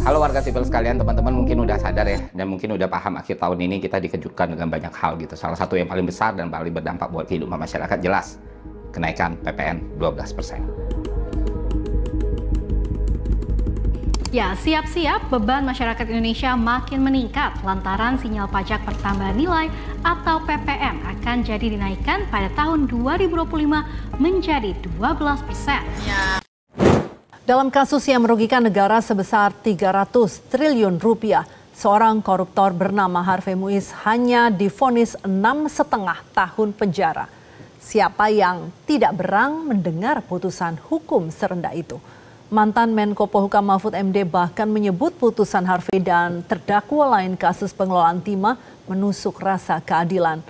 Halo warga sipil sekalian, teman-teman mungkin udah sadar ya, dan mungkin udah paham akhir tahun ini kita dikejutkan dengan banyak hal gitu. Salah satu yang paling besar dan paling berdampak buat kehidupan masyarakat jelas, kenaikan PPN 12%. Ya, siap-siap beban masyarakat Indonesia makin meningkat lantaran sinyal pajak pertambahan nilai atau PPN akan jadi dinaikkan pada tahun 2025 menjadi 12%. Dalam kasus yang merugikan negara sebesar 300 triliun rupiah, seorang koruptor bernama Harvey Muiz hanya divonis 6,5 tahun penjara. Siapa yang tidak berang mendengar putusan hukum serendah itu? Mantan Menko Polhukam Mahfud MD bahkan menyebut putusan Harvey dan terdakwa lain kasus pengelolaan timah menusuk rasa keadilan.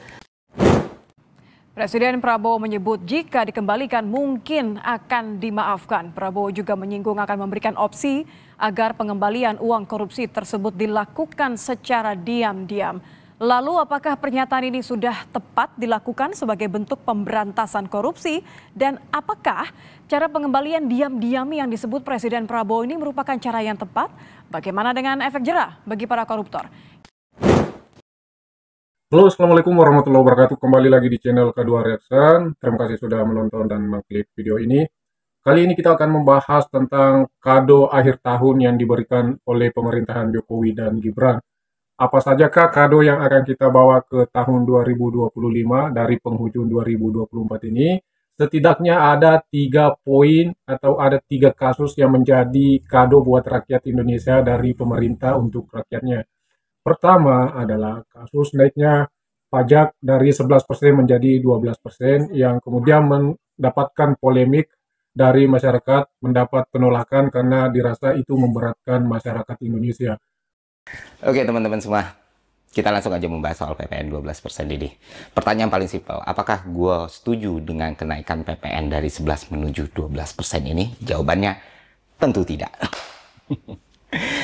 Presiden Prabowo menyebut jika dikembalikan mungkin akan dimaafkan. Prabowo juga menyinggung akan memberikan opsi agar pengembalian uang korupsi tersebut dilakukan secara diam-diam. Lalu apakah pernyataan ini sudah tepat dilakukan sebagai bentuk pemberantasan korupsi? Dan apakah cara pengembalian diam-diam yang disebut Presiden Prabowo ini merupakan cara yang tepat? Bagaimana dengan efek jera bagi para koruptor? Halo, Assalamualaikum warahmatullahi wabarakatuh. Kembali lagi di channel K2 Reaction. Terima kasih sudah menonton dan mengklik video ini. Kali ini kita akan membahas tentang kado akhir tahun yang diberikan oleh pemerintahan Jokowi dan Gibran. Apa sajakah kado yang akan kita bawa ke tahun 2025 dari penghujung 2024 ini? Setidaknya ada 3 poin atau ada 3 kasus yang menjadi kado buat rakyat Indonesia dari pemerintah untuk rakyatnya. Pertama adalah kasus naiknya pajak dari 11% menjadi 12% yang kemudian mendapatkan polemik dari masyarakat, mendapat penolakan karena dirasa itu memberatkan masyarakat Indonesia. Oke teman-teman semua, kita langsung aja membahas soal PPN 12% ini. Pertanyaan paling simpel, apakah gue setuju dengan kenaikan PPN dari 11 menuju 12% ini? Jawabannya tentu tidak.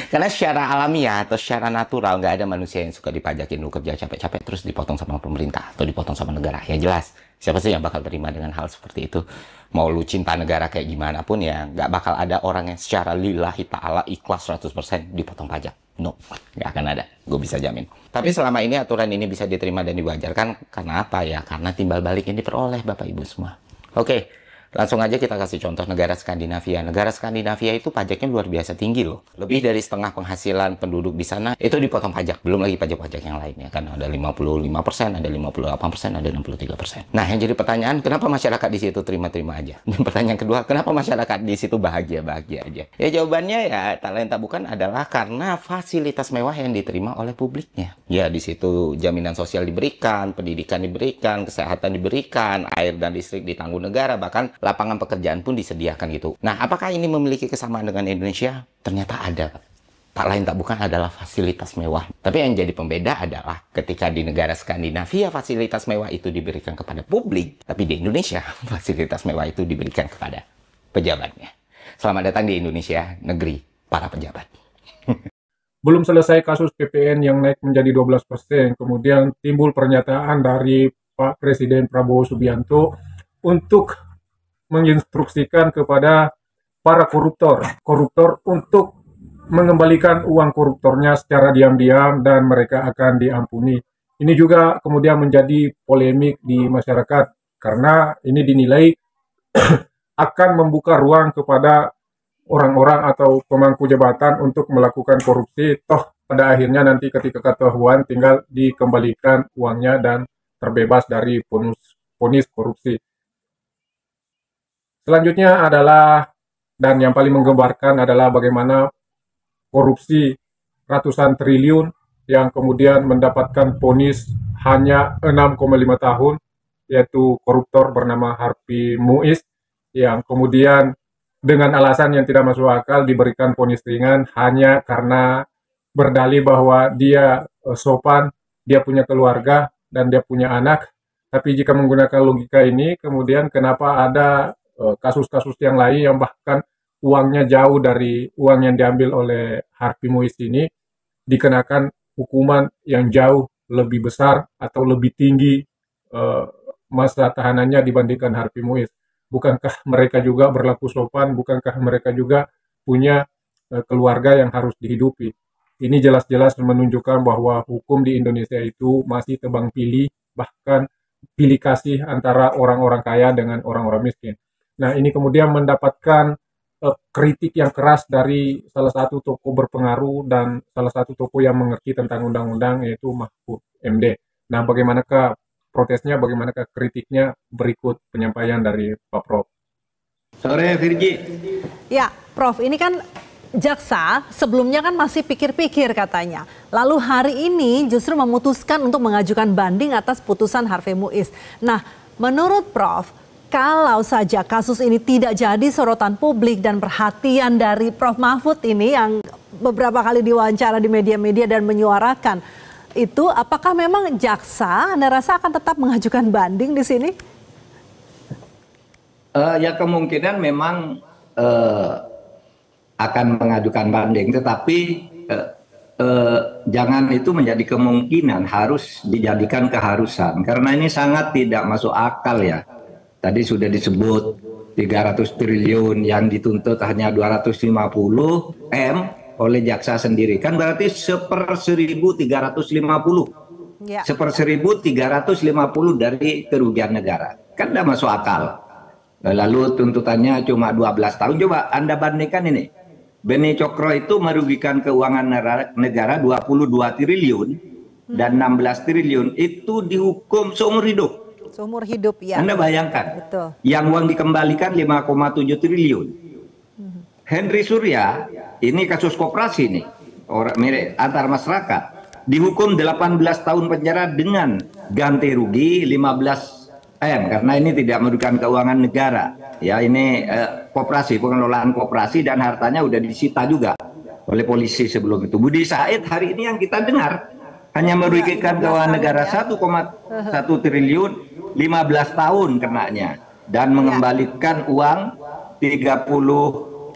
Karena secara alamiah atau secara natural nggak ada manusia yang suka dipajakin. Lu kerja capek-capek terus dipotong sama pemerintah atau dipotong sama negara. Ya jelas, siapa sih yang bakal terima dengan hal seperti itu? Mau lu cinta negara kayak gimana pun ya nggak bakal ada orang yang secara lillahi ta'ala ikhlas 100% dipotong pajak. No, nggak akan ada. Gue bisa jamin. Tapi selama ini aturan ini bisa diterima dan diwajarkan karena apa ya? Karena timbal balik yang diperoleh Bapak Ibu semua. Oke. Langsung aja kita kasih contoh negara Skandinavia. Negara Skandinavia itu pajaknya luar biasa tinggi loh. Lebih dari setengah penghasilan penduduk di sana itu dipotong pajak. Belum lagi pajak-pajak yang lainnya. Kan ada 55%, ada 58%, ada 63%. Nah yang jadi pertanyaan, kenapa masyarakat di situ terima-terima aja? Dan pertanyaan kedua, kenapa masyarakat di situ bahagia-bahagia aja? Ya jawabannya ya tak lain tak bukan adalah karena fasilitas mewah yang diterima oleh publiknya. Ya di situ jaminan sosial diberikan, pendidikan diberikan, kesehatan diberikan, air dan listrik ditanggung negara, bahkan lapangan pekerjaan pun disediakan gitu. Nah, apakah ini memiliki kesamaan dengan Indonesia? Ternyata ada. Tak lain tak bukan adalah fasilitas mewah. Tapi yang jadi pembeda adalah ketika di negara Skandinavia fasilitas mewah itu diberikan kepada publik, tapi di Indonesia fasilitas mewah itu diberikan kepada pejabatnya. Selamat datang di Indonesia, negeri para pejabat. Belum selesai kasus PPN yang naik menjadi 12%, kemudian timbul pernyataan dari Pak Presiden Prabowo Subianto untuk menginstruksikan kepada para koruptor untuk mengembalikan uang koruptornya secara diam-diam dan mereka akan diampuni. Ini juga kemudian menjadi polemik di masyarakat karena ini dinilai akan membuka ruang kepada orang-orang atau pemangku jabatan untuk melakukan korupsi. Toh pada akhirnya nanti ketika ketahuan tinggal dikembalikan uangnya dan terbebas dari vonis korupsi. Selanjutnya adalah, dan yang paling menggembarkan adalah bagaimana korupsi ratusan triliun yang kemudian mendapatkan vonis hanya 6,5 tahun, yaitu koruptor bernama Harvey Muiz, yang kemudian dengan alasan yang tidak masuk akal diberikan vonis ringan hanya karena berdalih bahwa dia sopan, dia punya keluarga, dan dia punya anak. Tapi jika menggunakan logika ini, kemudian kenapa ada kasus-kasus yang lain yang bahkan uangnya jauh dari uang yang diambil oleh Harvey Muiz ini dikenakan hukuman yang jauh lebih besar atau lebih tinggi masa tahanannya dibandingkan Harvey Muiz. Bukankah mereka juga berlaku sopan? Bukankah mereka juga punya keluarga yang harus dihidupi. Ini jelas-jelas menunjukkan bahwa hukum di Indonesia itu masih tebang pilih, bahkan pilih kasih antara orang-orang kaya dengan orang-orang miskin. Nah, ini kemudian mendapatkan kritik yang keras dari salah satu tokoh berpengaruh dan salah satu tokoh yang mengerti tentang undang-undang, yaitu Mahfud MD. Nah, bagaimanakah protesnya, bagaimanakah kritiknya? Berikut penyampaian dari Pak Prof. Sore, Virgi. Ya, Prof, ini kan jaksa sebelumnya kan masih pikir-pikir katanya. Lalu hari ini justru memutuskan untuk mengajukan banding atas putusan Harvey Muiz. Nah, menurut Prof, kalau saja kasus ini tidak jadi sorotan publik dan perhatian dari Prof Mahfud ini yang beberapa kali diwawancara di media-media dan menyuarakan itu, apakah memang jaksa Anda rasa akan tetap mengajukan banding di sini? Ya kemungkinan memang akan mengajukan banding, tetapi jangan itu menjadi kemungkinan, harus dijadikan keharusan, karena ini sangat tidak masuk akal ya. Tadi sudah disebut 300 triliun yang dituntut hanya 250 M oleh jaksa sendiri, kan berarti 1/1350, Ya. 1/1350 dari kerugian negara, kan tidak masuk akal. Lalu tuntutannya cuma 12 tahun. Coba Anda bandingkan ini. Beni Cokro itu merugikan keuangan negara 22 triliun dan 16 triliun itu dihukum seumur hidup. Seumur hidup ya. Anda bayangkan. Betul. Yang uang dikembalikan 5,7 triliun. Henry Surya, ini kasus koperasi nih, orang mirip antar masyarakat, dihukum 18 tahun penjara dengan ganti rugi 15 M, karena ini tidak merugikan keuangan negara. Ya, ini koperasi, pengelolaan koperasi, dan hartanya udah disita juga oleh polisi sebelum itu. Budi Said hari ini yang kita dengar hanya merugikan keuangan negara 1,1 triliun, 15 tahun kenanya, dan mengembalikan uang 35,5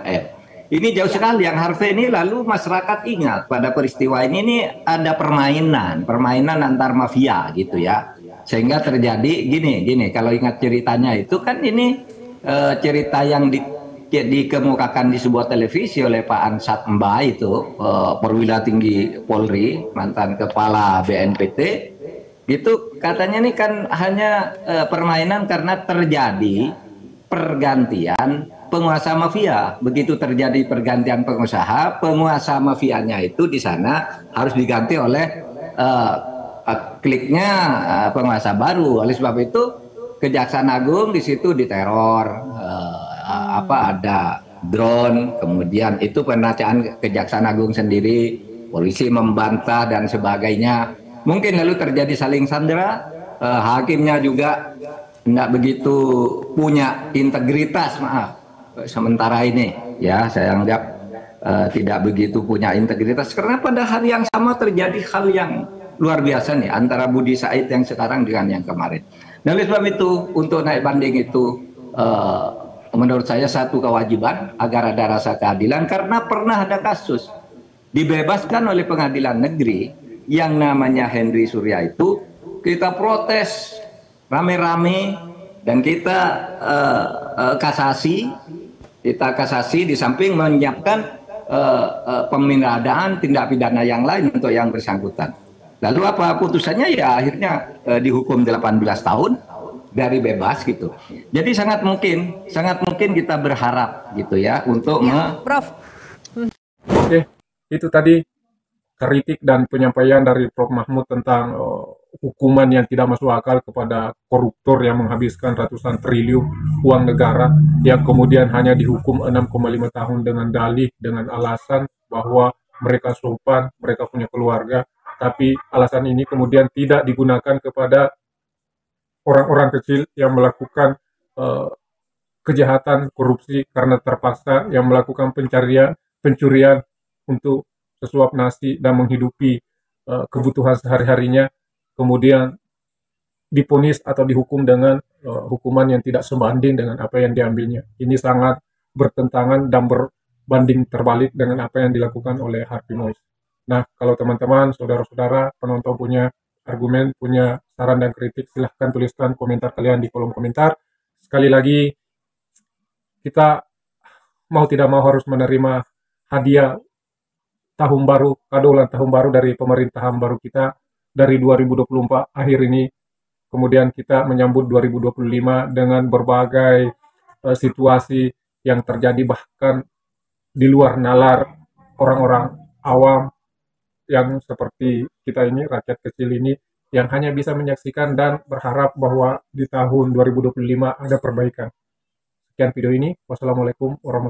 M. Ini jauh sekali yang Harvey ini. Lalu masyarakat ingat pada peristiwa ini ada permainan antar mafia gitu ya. Sehingga terjadi gini, kalau ingat ceritanya itu kan ini cerita yang dikemukakan di sebuah televisi oleh Pak Ansat Mba itu, perwira tinggi Polri, mantan kepala BNPT, gitu katanya ini kan hanya permainan karena terjadi pergantian penguasa mafia. Begitu terjadi pergantian penguasa mafianya itu di sana harus diganti oleh kliknya penguasa baru. Oleh sebab itu Kejaksaan Agung di situ diteror, ada drone, kemudian itu penacaan Kejaksaan Agung sendiri, polisi membantah dan sebagainya. Mungkin lalu terjadi saling sandera, hakimnya juga tidak begitu punya integritas, maaf, sementara ini ya saya anggap tidak begitu punya integritas, karena pada hari yang sama terjadi hal yang luar biasa nih antara Budi Said yang sekarang dengan yang kemarin. Nah, oleh sebab itu untuk naik banding itu menurut saya satu kewajiban agar ada rasa keadilan, karena pernah ada kasus dibebaskan oleh pengadilan negeri yang namanya Henry Surya itu, kita protes rame-rame dan kita kasasi di samping menyiapkan pemindahan tindak pidana yang lain untuk yang bersangkutan. Lalu apa putusannya? Ya akhirnya dihukum 18 tahun dari bebas gitu. Jadi sangat mungkin kita berharap gitu ya untuk Prof. Oke, itu tadi kritik dan penyampaian dari Prof Mahfud tentang hukuman yang tidak masuk akal kepada koruptor yang menghabiskan ratusan triliun uang negara, yang kemudian hanya dihukum 6,5 tahun dengan dalih, dengan alasan bahwa mereka sopan, mereka punya keluarga. Tapi alasan ini kemudian tidak digunakan kepada orang-orang kecil yang melakukan kejahatan korupsi karena terpaksa, yang melakukan pencurian untuk sesuap nasi dan menghidupi kebutuhan sehari-harinya, kemudian diponis atau dihukum dengan hukuman yang tidak sebanding dengan apa yang diambilnya. Ini sangat bertentangan dan berbanding terbalik dengan apa yang dilakukan oleh Harvey Muiz. Nah, kalau teman-teman, saudara-saudara, penonton punya argumen, punya saran dan kritik, silahkan tuliskan komentar kalian di kolom komentar. Sekali lagi, kita mau tidak mau harus menerima hadiah tahun baru, kado ulang tahun baru dari pemerintahan baru kita dari 2024 akhir ini. Kemudian kita menyambut 2025 dengan berbagai situasi yang terjadi bahkan di luar nalar orang-orang awam yang seperti kita ini, rakyat kecil ini, yang hanya bisa menyaksikan dan berharap bahwa di tahun 2025 ada perbaikan. Sekian video ini. Wassalamualaikum warahmatullahi wabarakatuh.